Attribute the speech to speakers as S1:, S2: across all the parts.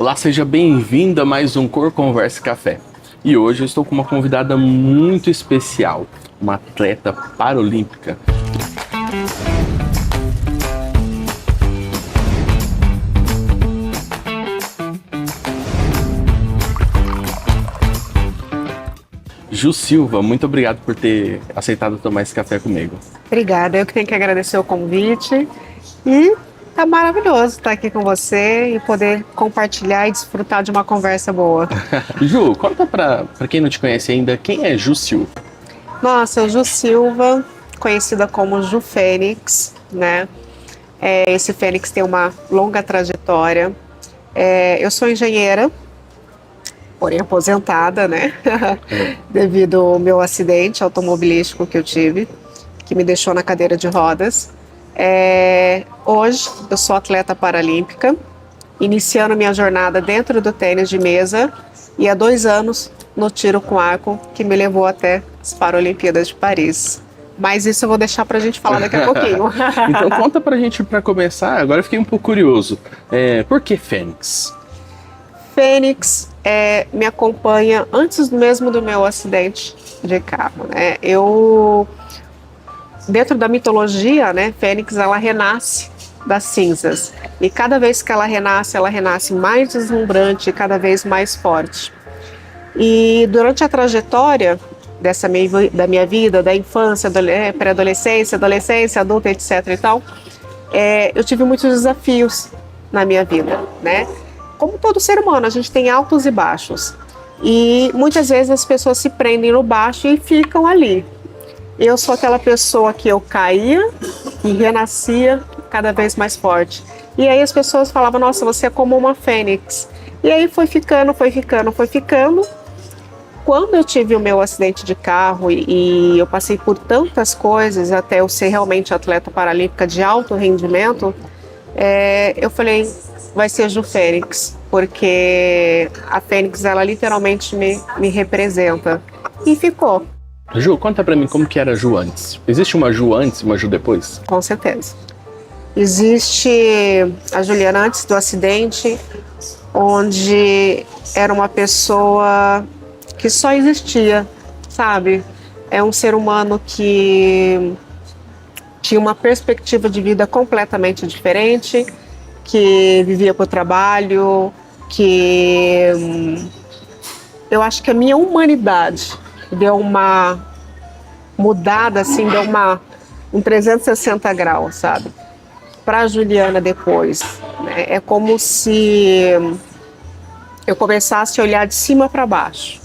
S1: Olá, seja bem-vindo a mais um Cor Conversa Café. E hoje eu estou com uma convidada muito especial, uma atleta paralímpica. Ju Silva, muito obrigado por ter aceitado tomar esse café comigo.
S2: Obrigada, eu que tenho que agradecer o convite e tá maravilhoso estar aqui com você e poder compartilhar e desfrutar de uma conversa boa.
S1: Ju, conta pra quem não te conhece ainda, quem é Ju Silva?
S2: Nossa, Ju Silva, conhecida como Ju Fênix, né? Esse Fênix tem uma longa trajetória. Eu sou engenheira, porém aposentada, né? Devido ao meu acidente automobilístico que eu tive, que me deixou na cadeira de rodas. Hoje eu sou atleta paralímpica, iniciando minha jornada dentro do tênis de mesa e há 2 anos no tiro com arco, que me levou até as Paralimpíadas de Paris. Mas isso eu vou deixar pra gente falar daqui a pouquinho.
S1: Então conta pra gente, pra começar, agora eu fiquei um pouco curioso, por que Fênix?
S2: Fênix me acompanha antes mesmo do meu acidente de carro, né? Dentro da mitologia, né, Fênix, ela renasce das cinzas. E cada vez que ela renasce mais deslumbrante, cada vez mais forte. E durante a trajetória da minha vida, da infância, pré-adolescência, adolescência, adulta, etc. e tal, eu tive muitos desafios na minha vida, né? Como todo ser humano, a gente tem altos e baixos. E muitas vezes as pessoas se prendem no baixo e ficam ali. Eu sou aquela pessoa que eu caía e renascia cada vez mais forte. E aí as pessoas falavam, nossa, você é como uma fênix. E aí foi ficando. Quando eu tive o meu acidente de carro e eu passei por tantas coisas até eu ser realmente atleta paralímpica de alto rendimento, eu falei, vai ser Ju Fênix, porque a Fênix, ela literalmente me representa. E ficou.
S1: Ju, conta pra mim como que era a Ju antes. Existe uma Ju antes e uma Ju depois?
S2: Com certeza. Existe a Juliana antes do acidente, onde era uma pessoa que só existia, sabe? É um ser humano que tinha uma perspectiva de vida completamente diferente, que vivia por trabalho, que eu acho que a minha humanidade deu uma mudada, assim, deu um 360 graus, sabe? Para a Juliana depois, né? É como se eu começasse a olhar de cima para baixo.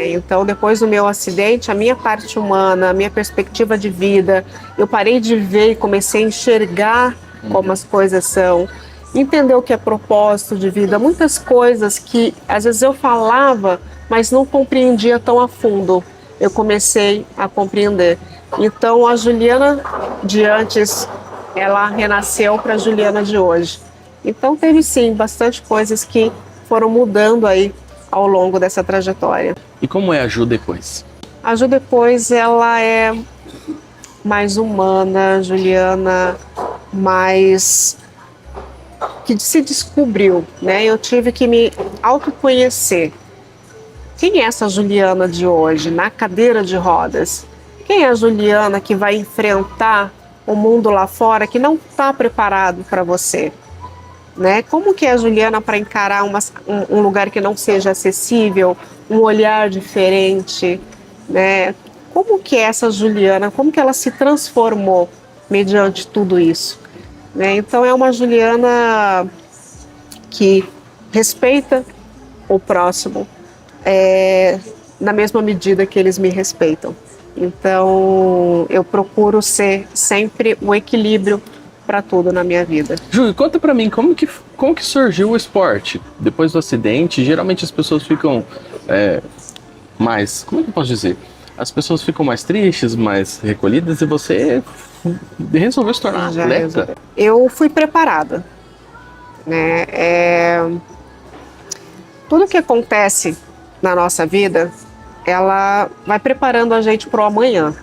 S2: Então, depois do meu acidente, a minha parte humana, a minha perspectiva de vida, eu parei de ver e comecei a enxergar como as coisas são, entender o que é propósito de vida, muitas coisas que às vezes eu falava, mas não compreendia tão a fundo. Eu comecei a compreender. Então, a Juliana de antes, ela renasceu para a Juliana de hoje. Então, teve sim bastante coisas que foram mudando aí ao longo dessa trajetória.
S1: E como é a Ju depois?
S2: A Ju depois, ela é mais humana, Juliana, mais que se descobriu, né? Eu tive que me autoconhecer. Quem é essa Juliana de hoje, na cadeira de rodas? Quem é a Juliana que vai enfrentar o mundo lá fora que não está preparado para você? Né? Como que é a Juliana para encarar um lugar que não seja acessível, um olhar diferente, né? Como que é essa Juliana, como que ela se transformou mediante tudo isso? Né? Então é uma Juliana que respeita o próximo na mesma medida que eles me respeitam. Então eu procuro ser sempre o equilíbrio para tudo na minha vida.
S1: Ju, conta pra mim, como que surgiu o esporte? Depois do acidente, geralmente as pessoas ficam mais, como é que eu posso dizer? As pessoas ficam mais tristes, mais recolhidas, e você resolveu se tornar atleta?
S2: Eu fui preparada, né? Tudo que acontece na nossa vida, ela vai preparando a gente para o amanhã.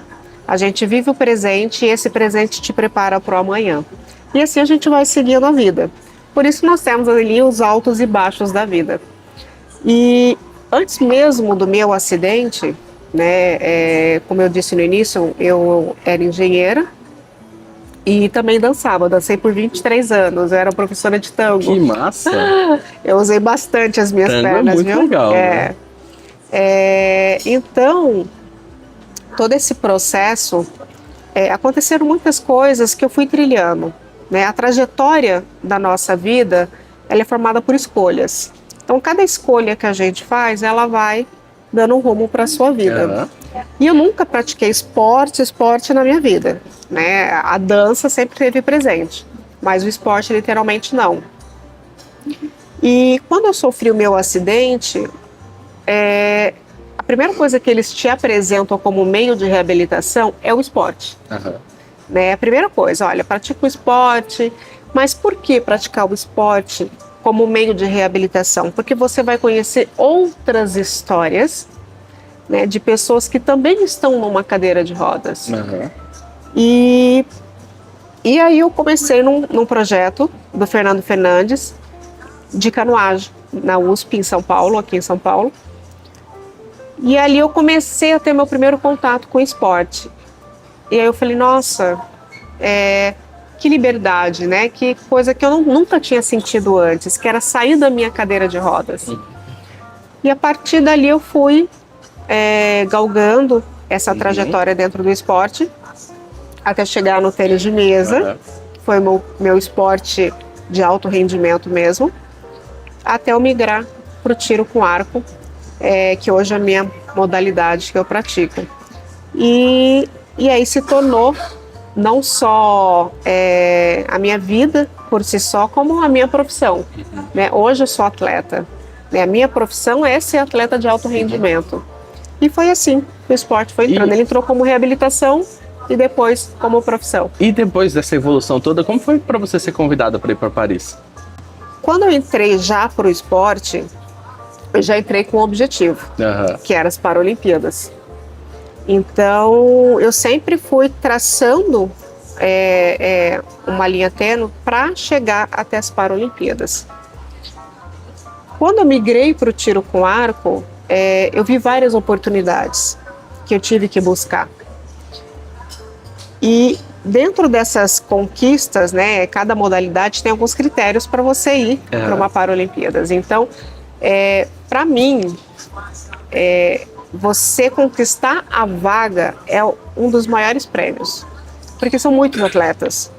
S2: A gente vive o presente e esse presente te prepara para o amanhã. E assim a gente vai seguindo a vida. Por isso nós temos ali os altos e baixos da vida. E antes mesmo do meu acidente, né, como eu disse no início, eu era engenheira e também dançava. Dancei por 23 anos, eu era professora de tango.
S1: Que massa!
S2: Eu usei bastante as minhas
S1: Tango
S2: pernas,
S1: é muito
S2: viu?
S1: legal, né?
S2: Então, todo esse processo, aconteceram muitas coisas que eu fui trilhando, né? A trajetória da nossa vida, ela é formada por escolhas. Então, cada escolha que a gente faz, ela vai dando um rumo para a sua vida. E eu nunca pratiquei esporte na minha vida, né? A dança sempre esteve presente, mas o esporte literalmente não. E quando eu sofri o meu acidente, a primeira coisa que eles te apresentam como meio de reabilitação é o esporte. Né? A primeira coisa, olha, pratica o esporte, mas por que praticar o esporte como meio de reabilitação? Porque você vai conhecer outras histórias, né, de pessoas que também estão numa cadeira de rodas. E aí eu comecei num projeto do Fernando Fernandes de canoagem na USP em São Paulo, aqui em São Paulo. E ali eu comecei a ter meu primeiro contato com o esporte. E aí eu falei, nossa, que liberdade, né? Que coisa que eu nunca tinha sentido antes, que era sair da minha cadeira de rodas. E a partir dali eu fui galgando essa trajetória dentro do esporte, até chegar no tênis de mesa, que foi meu esporte de alto rendimento mesmo, até eu migrar para o tiro com arco, que hoje é a minha modalidade que eu pratico. E aí se tornou não só a minha vida por si só, como a minha profissão. Né? Hoje eu sou atleta. Né? A minha profissão é ser atleta de alto rendimento. E foi assim que o esporte foi entrando. Ele entrou como reabilitação e depois como profissão.
S1: E depois dessa evolução toda, como foi para você ser convidada para ir para Paris?
S2: Quando eu entrei já para o esporte, eu já entrei com um objetivo, que era as Paralimpíadas. Então, eu sempre fui traçando uma linha tênue para chegar até as Paralimpíadas. Quando eu migrei para o tiro com arco, eu vi várias oportunidades que eu tive que buscar. E dentro dessas conquistas, né, cada modalidade tem alguns critérios para você ir para uma Paralimpíadas. Então, para mim, você conquistar a vaga é um dos maiores prêmios, porque são muitos atletas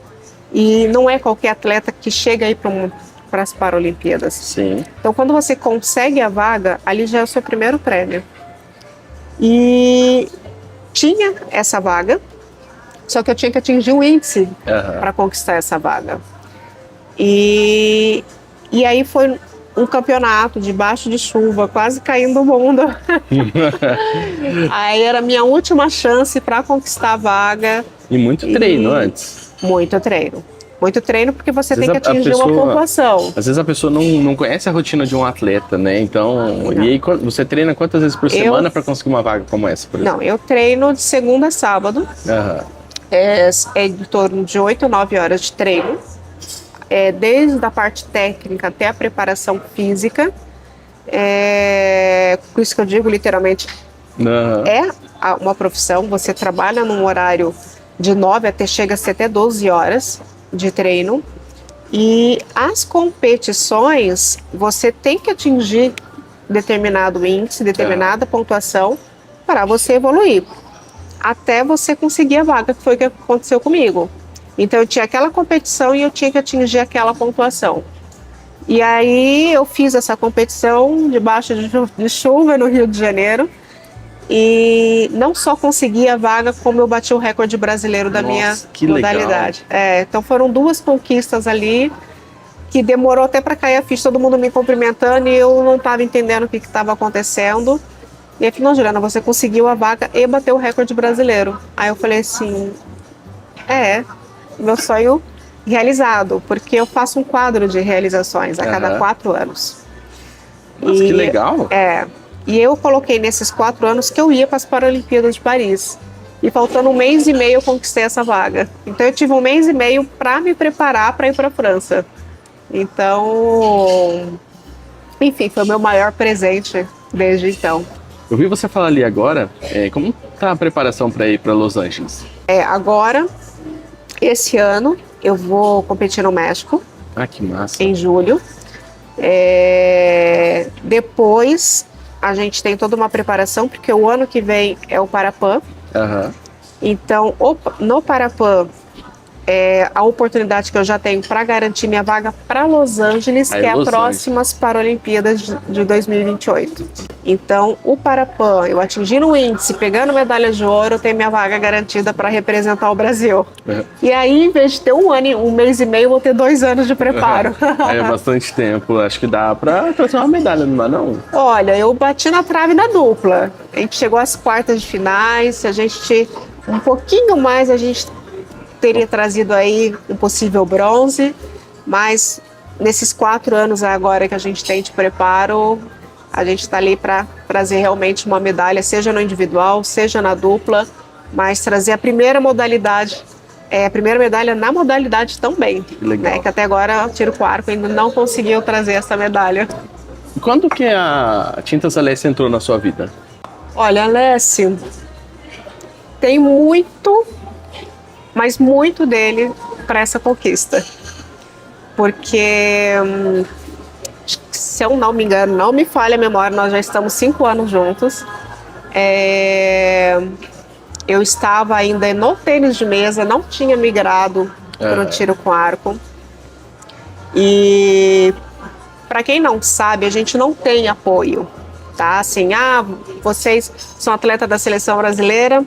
S2: e não é qualquer atleta que chega aí para as Paralimpíadas.
S1: Sim.
S2: Então, quando você consegue a vaga, ali já é o seu primeiro prêmio. E tinha essa vaga, só que eu tinha que atingir um índice para conquistar essa vaga. E aí foi um campeonato debaixo de chuva, quase caindo o mundo. Aí era a minha última chance para conquistar a vaga.
S1: E muito treino antes.
S2: Muito treino. Muito treino porque você tem que atingir uma pontuação.
S1: Às vezes a pessoa não conhece a rotina de um atleta, né? Então, e aí você treina quantas vezes por semana para conseguir uma vaga como essa, por exemplo?
S2: Não, eu treino de segunda a sábado. É em torno de 8 ou 9 horas de treino. Desde a parte técnica até a preparação física. Por isso que eu digo literalmente, uma profissão. Você trabalha num horário de 9 chega a ser até 12 horas de treino. E as competições, você tem que atingir determinado índice, determinada pontuação para você evoluir. Até você conseguir a vaga, que foi o que aconteceu comigo. Então eu tinha aquela competição e eu tinha que atingir aquela pontuação. E aí eu fiz essa competição debaixo de chuva no Rio de Janeiro. E não só consegui a vaga, como eu bati o recorde brasileiro da minha modalidade. Então foram 2 conquistas ali que demorou até para cair a ficha, todo mundo me cumprimentando e eu não estava entendendo o que estava acontecendo. E aí, não, Juliana, você conseguiu a vaga e bateu o recorde brasileiro. Aí eu falei assim, meu sonho realizado, porque eu faço um quadro de realizações a cada 4 anos.
S1: Nossa, que legal!
S2: E eu coloquei nesses 4 anos que eu ia para as Paralimpíadas de Paris. E faltando 1 mês e meio eu conquistei essa vaga. Então eu tive 1 mês e meio para me preparar para ir para a França. Então, enfim, foi o meu maior presente desde então.
S1: Eu vi você falar ali agora, como tá a preparação para ir para Los Angeles?
S2: Agora, esse ano, eu vou competir no México,
S1: Ah, que massa.
S2: em julho. Depois, a gente tem toda uma preparação, porque o ano que vem é o Parapan.
S1: Aham.
S2: Então, no Parapan, a oportunidade que eu já tenho para garantir minha vaga para Los Angeles,
S1: Aí,
S2: que é
S1: Los
S2: as próximas Paralimpíadas de 2028. Então, o Parapan, eu atingindo o índice, pegando medalha de ouro, eu tenho minha vaga garantida para representar o Brasil.
S1: Uhum.
S2: E aí, em vez de ter um mês e meio, eu vou ter 2 anos de preparo.
S1: Aí é bastante tempo, acho que dá para trazer uma medalha, não dá não?
S2: Olha, eu bati na trave na dupla. A gente chegou às quartas de finais, se a gente um pouquinho mais, a gente teria trazido aí um possível bronze, mas nesses 4 anos agora que a gente tem de preparo, a gente está ali para trazer realmente uma medalha, seja no individual, seja na dupla, mas trazer a primeira modalidade, a primeira medalha na modalidade também.
S1: Legal.
S2: Que até agora o tiro com arco ainda não conseguiu trazer essa medalha.
S1: E quando que a Tintas Alessi entrou na sua vida?
S2: Olha, Alessi, tem muito, mas muito dele para essa conquista. Porque, se eu não me engano, não me falha a memória, nós já estamos 5 anos juntos. Eu estava ainda no tênis de mesa, não tinha migrado para o tiro com arco. E, para quem não sabe, a gente não tem apoio, tá? Assim, vocês são atleta da seleção brasileira,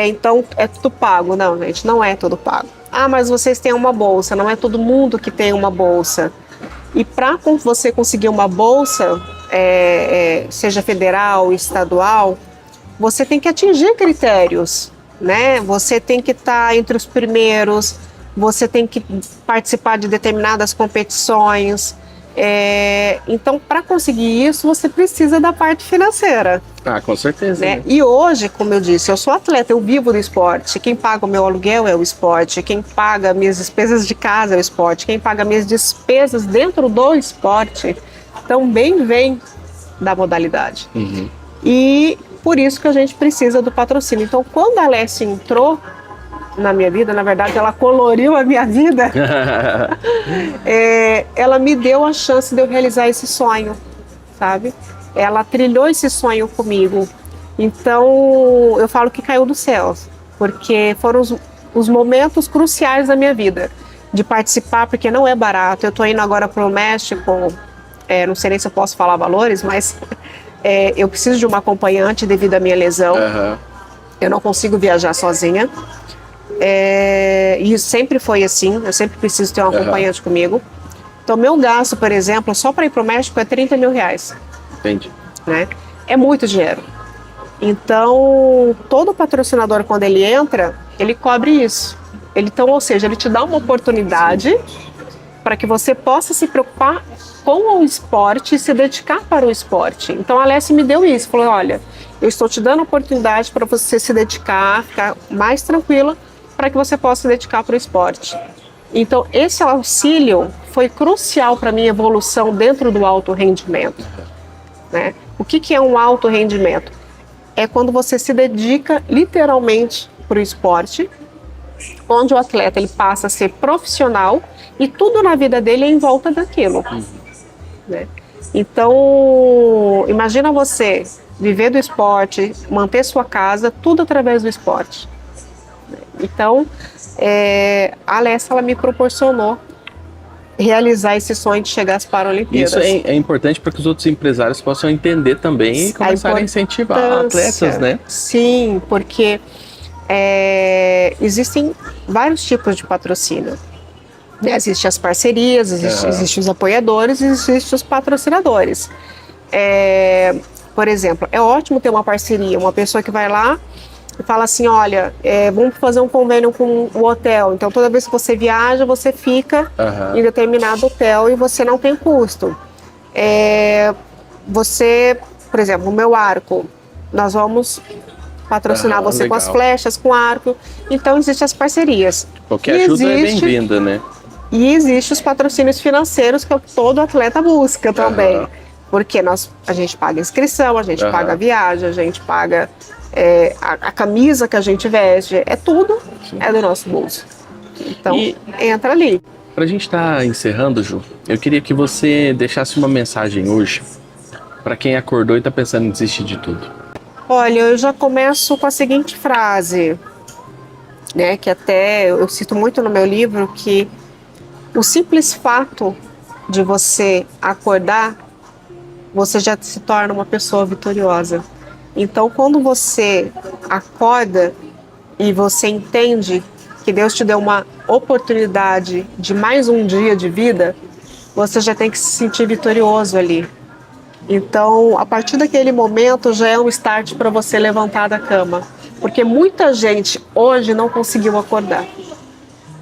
S2: então é tudo pago. Não, gente, não é tudo pago. Mas vocês têm uma bolsa, não é todo mundo que tem uma bolsa. E para você conseguir uma bolsa, seja federal, estadual, você tem que atingir critérios, né? Você tem que estar entre os primeiros, você tem que participar de determinadas competições. Então, para conseguir isso, você precisa da parte financeira.
S1: Com certeza.
S2: Né?
S1: Né?
S2: E hoje, como eu disse, eu sou atleta, eu vivo do esporte. Quem paga o meu aluguel é o esporte. Quem paga minhas despesas de casa é o esporte. Quem paga minhas despesas dentro do esporte também vem da modalidade.
S1: Uhum.
S2: E por isso que a gente precisa do patrocínio. Então, quando a Alessi entrou na minha vida, na verdade, ela coloriu a minha vida, ela me deu a chance de eu realizar esse sonho, sabe? Ela trilhou esse sonho comigo. Então, eu falo que caiu do céu, porque foram os momentos cruciais da minha vida, de participar, porque não é barato. Eu estou indo agora para o México, não sei nem se eu posso falar valores, mas eu preciso de uma acompanhante devido à minha lesão.
S1: Uhum.
S2: Eu não consigo viajar sozinha. E sempre foi assim, eu sempre preciso ter um acompanhante comigo. Então, meu gasto, por exemplo, só para ir para o México é 30 mil reais.
S1: Entendi.
S2: Né? É muito dinheiro. Então, todo patrocinador, quando ele entra, ele cobre isso. Então, ou seja, ele te dá uma oportunidade para que você possa se preocupar com o esporte e se dedicar para o esporte. Então, a Alessi me deu isso, falou, olha, eu estou te dando a oportunidade para você se dedicar, ficar mais tranquila, para que você possa se dedicar para o esporte. Então, esse auxílio foi crucial para a minha evolução dentro do alto rendimento. Né? O que é um alto rendimento? É quando você se dedica literalmente para o esporte, onde o atleta ele passa a ser profissional e tudo na vida dele é em volta daquilo. Né? Então, imagina você viver do esporte, manter sua casa, tudo através do esporte. Então, a Alessi, ela me proporcionou realizar esse sonho de chegar às Paralimpíadas.
S1: Isso é importante para que os outros empresários possam entender também e começarem a incentivar atletas, né?
S2: Sim, porque existem vários tipos de patrocínio. Existem as parcerias, existem os apoiadores, existem os patrocinadores. Por exemplo, é ótimo ter uma parceria, uma pessoa que vai lá e fala assim, olha, vamos fazer um convênio com o hotel, então toda vez que você viaja, você fica em determinado hotel e você não tem custo. Você, por exemplo, o meu arco, nós vamos patrocinar você com as flechas, com arco, então existem as parcerias.
S1: Qualquer ajuda é bem-vinda, né?
S2: E existe os patrocínios financeiros que todo atleta busca também. Porque a gente paga inscrição, a gente paga a viagem, a gente paga a camisa que a gente veste, tudo é do nosso bolso. Então, entra ali.
S1: Pra gente estar encerrando, Ju, eu queria que você deixasse uma mensagem hoje para quem acordou e tá pensando em desistir de tudo.
S2: Olha, eu já começo com a seguinte frase, né, que até eu cito muito no meu livro, que o simples fato de você acordar, você já se torna uma pessoa vitoriosa. Então, quando você acorda e você entende que Deus te deu uma oportunidade de mais um dia de vida, você já tem que se sentir vitorioso ali. Então, a partir daquele momento já é um start para você levantar da cama. Porque muita gente hoje não conseguiu acordar.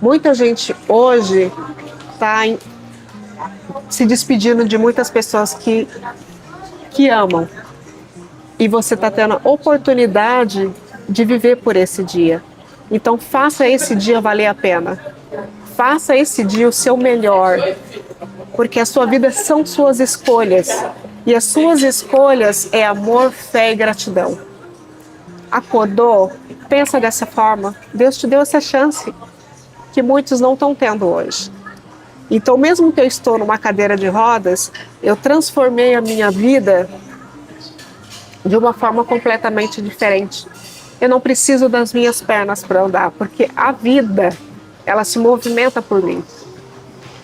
S2: Muita gente hoje está se despedindo de muitas pessoas que amam. E você está tendo a oportunidade de viver por esse dia. Então faça esse dia valer a pena. Faça esse dia o seu melhor. Porque a sua vida são suas escolhas. E as suas escolhas é amor, fé e gratidão. Acordou? Pensa dessa forma. Deus te deu essa chance que muitos não estão tendo hoje. Então, mesmo que eu estou numa cadeira de rodas, eu transformei a minha vida de uma forma completamente diferente. Eu não preciso das minhas pernas para andar, porque a vida, ela se movimenta por mim.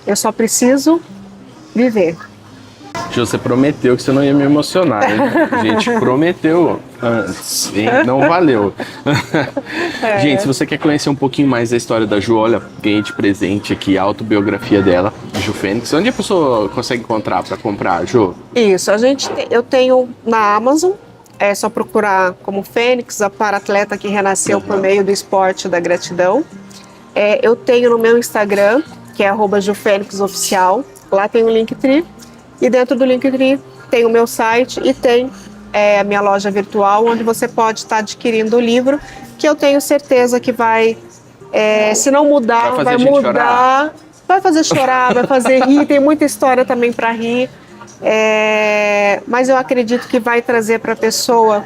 S2: Eu só preciso viver.
S1: Você prometeu que você não ia me emocionar, hein? A gente prometeu antes, hein? Não valeu. Gente, se você quer conhecer um pouquinho mais da história da Ju, olha, ganhei de presente aqui a autobiografia dela, Ju Fênix. Onde a pessoa consegue encontrar para comprar, Ju?
S2: Isso, eu tenho na Amazon, é só procurar como Fênix, a para-atleta que renasceu por meio do esporte da gratidão. Eu tenho no meu Instagram, que é @JuFênixOficial, lá tem o Linktree. E dentro do Linktree tem o meu site e tem a minha loja virtual, onde você pode estar adquirindo o livro, que eu tenho certeza que vai, se não mudar, vai mudar, chorar. Vai fazer chorar, vai fazer rir, tem muita história também para rir. Mas eu acredito que vai trazer para a pessoa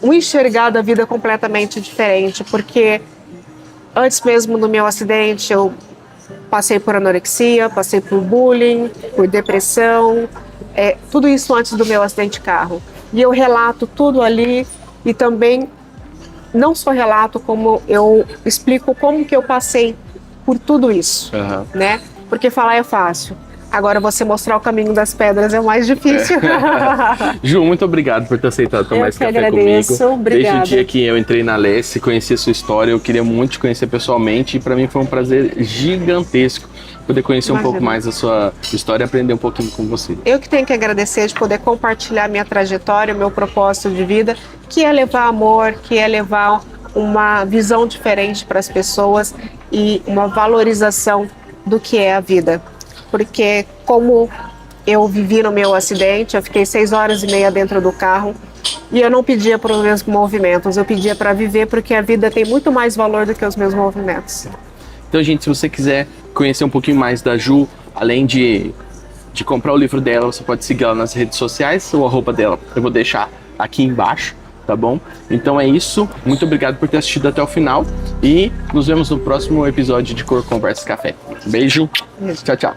S2: um enxergar da vida completamente diferente, porque antes mesmo do meu acidente, eu passei por anorexia, passei por bullying, por depressão, tudo isso antes do meu acidente de carro. E eu relato tudo ali e também não só relato, como eu explico como que eu passei por tudo isso, né? Porque falar é fácil. Agora você mostrar o caminho das pedras é o mais difícil.
S1: Ju, muito obrigado por ter aceitado tomar esse café
S2: agradeço.
S1: comigo.
S2: Obrigada.
S1: Desde o dia que eu entrei na Lesse, conheci a sua história, eu queria muito te conhecer pessoalmente e para mim foi um prazer gigantesco poder conhecer um pouco mais a sua história e aprender um pouquinho com você.
S2: Eu que tenho que agradecer de poder compartilhar minha trajetória, meu propósito de vida, que é levar amor, que é levar uma visão diferente para as pessoas e uma valorização do que é a vida. Porque como eu vivi no meu acidente, eu fiquei 6 horas e meia dentro do carro e eu não pedia para os meus movimentos, eu pedia para viver, porque a vida tem muito mais valor do que os meus movimentos.
S1: Então, gente, se você quiser conhecer um pouquinho mais da Ju, além de comprar o livro dela, você pode seguir ela nas redes sociais, o @ dela eu vou deixar aqui embaixo, tá bom? Então é isso, muito obrigado por ter assistido até o final e nos vemos no próximo episódio de Cor Conversa Café. Beijo, tchau, tchau.